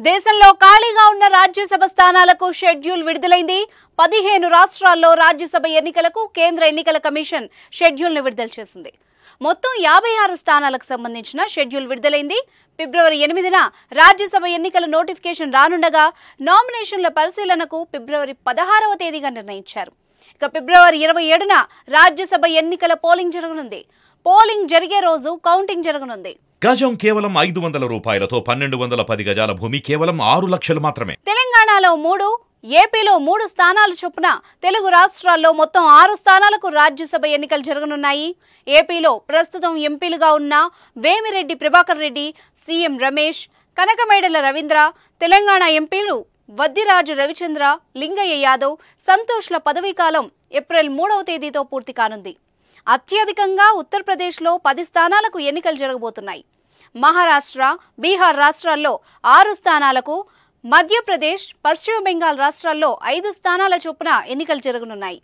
దేశంలో ఖాళీగా ఉన్న రాజ్యసభ స్థానాలకు షెడ్యూల్ విడుదలైంది. 15 రాష్ట్రాల్లో రాజ్యసభ ఎన్నికలకు కేంద్ర ఎన్నికల కమిషన్ షెడ్యూల్ను విడుదల చేసింది. మొత్తం 56 స్థానాలకు సంబంధించిన షెడ్యూల్ విడుదలైంది. ఫిబ్రవరి 8న రాజ్యసభ ఎన్నికల నోటిఫికేషన్ రానుండగా నామినేషన్ల పరిశీలనకు ఫిబ్రవరి 16వ తేదీగా నిర్ణయించారు. ఇక ఫిబ్రవరి 27న రాజ్యసభ ఎన్నికల పోలింగ్ జరగనుంది. పోలింగ్ జరిగే రోజు కౌంటింగ్ జరగనుంది. గజం కేవలం 500 రూపాయలతో 1210 గజాల భూమి కేవలం 6 లక్షలు మాత్రమే. తెలంగాణలో 3, ఏపీలో 3 స్థానాలు చొప్పున తెలుగు రాష్ట్రాల్లో మొత్తం 6 స్థానాలకు రాజ్యసభ ఎన్నికలు జరగనున్నాయి. ఏపీలో ప్రస్తుతం ఎంపీలుగా ఉన్న వేమిరెడ్డి ప్రభాకర్ రెడ్డి, సీఎం రమేష్, కనకమేడల రవీంద్ర, తెలంగాణ ఎంపీలు వద్దిరాజు రవిచంద్ర, లింగయ్య యాదవ్, సంతోష్ల పదవీకాలం ఏప్రిల్ 3వ తేదీతో పూర్తి కానుంది. అత్యధికంగా ఉత్తరప్రదేశ్లో 10 స్థానాలకు ఎన్నికలు జరగబోతున్నాయి. మహారాష్ట్ర, బీహార్ రాష్ట్రాల్లో 6 స్థానాలకు, మధ్యప్రదేశ్, పశ్చిమ బెంగాల్ రాష్ట్రాల్లో 5 స్థానాల చొప్పున ఎన్నికలు జరగనున్నాయి.